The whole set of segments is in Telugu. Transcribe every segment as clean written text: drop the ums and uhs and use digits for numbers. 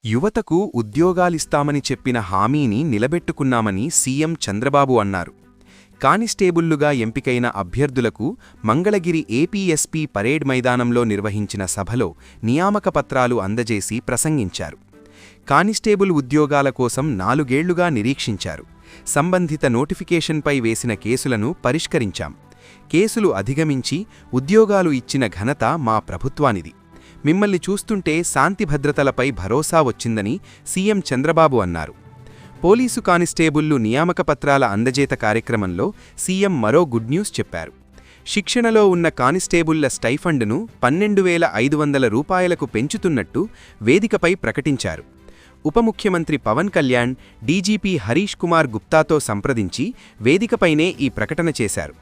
యువతకు ఉద్యోగాలిస్తామని చెప్పిన హామీని నిలబెట్టుకున్నామని సీఎం చంద్రబాబు అన్నారు. కానిస్టేబుళ్లుగా ఎంపికైన అభ్యర్థులకు మంగళగిరి ఏపీఎస్పీ పరేడ్ మైదానంలో నిర్వహించిన సభలో నియామక పత్రాలు అందజేసి ప్రసంగించారు. కానిస్టేబుల్ ఉద్యోగాల కోసం 4 ఏళ్లుగా నిరీక్షించారు. సంబంధిత నోటిఫికేషన్పై వేసిన కేసులను పరిష్కరించాం. కేసులు అధిగమించి ఉద్యోగాలు ఇచ్చిన ఘనత మా ప్రభుత్వానిది. మిమ్మల్ని చూస్తుంటే శాంతిభద్రతలపై భరోసా వచ్చిందని సీఎం చంద్రబాబు అన్నారు. పోలీసు కానిస్టేబుళ్లు నియామక పత్రాల అందజేత కార్యక్రమంలో సీఎం మరో గుడ్ న్యూస్ చెప్పారు. శిక్షణలో ఉన్న కానిస్టేబుళ్ల స్టైఫండ్ను 12,500 రూపాయలకు పెంచుతున్నట్టు వేదికపై ప్రకటించారు. ఉప ముఖ్యమంత్రి పవన్ కళ్యాణ్ డీజీపీ హరీష్ కుమార్ గుప్తాతో సంప్రదించి వేదికపైనే ఈ ప్రకటన చేశారు.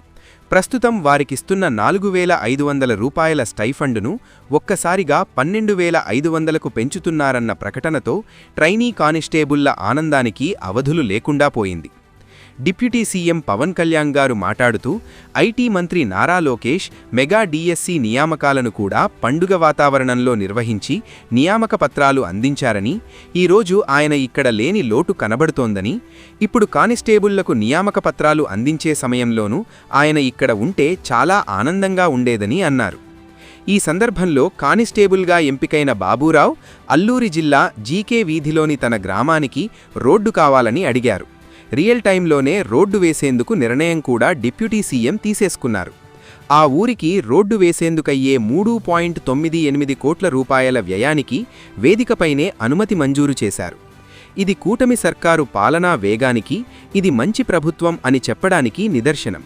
ప్రస్తుతం వారికిస్తున్న 4,500 రూపాయల స్టైఫండును ఒక్కసారిగా 12,500కు పెంచుతున్నారన్న ప్రకటనతో ట్రైనీ కానిస్టేబుళ్ల ఆనందానికి అవధులు లేకుండా పోయింది. డిప్యూటీ సీఎం పవన్ కళ్యాణ్ గారు మాట్లాడుతూ ఐటీ మంత్రి నారా లోకేష్ మెగా డీఎస్సీ నియామకాలను కూడా పండుగ వాతావరణంలో నిర్వహించి నియామక పత్రాలు అందించారని, ఈరోజు ఆయన ఇక్కడ లేని లోటు కనబడుతోందని, ఇప్పుడు కానిస్టేబుళ్లకు నియామక పత్రాలు అందించే సమయంలోనూ ఆయన ఇక్కడ ఉంటే చాలా ఆనందంగా ఉండేదని అన్నారు. ఈ సందర్భంలో కానిస్టేబుల్గా ఎంపికైన బాబూరావు అల్లూరి జిల్లా జీకే వీధిలోని తన గ్రామానికి రోడ్డు కావాలని అడిగారు. రియల్ టైంలోనే రోడ్డు వేసేందుకు నిర్ణయం కూడా డిప్యూటీ సీఎం తీసేసుకున్నారు. ఆ ఊరికి రోడ్డు వేసేందుకయ్యే 3.98 కోట్ల రూపాయల వ్యయానికి వేదికపైనే అనుమతి మంజూరు చేశారు. ఇది కూటమి సర్కారు పాలనా వేగానికి, ఇది మంచి ప్రభుత్వం అని చెప్పడానికి నిదర్శనం.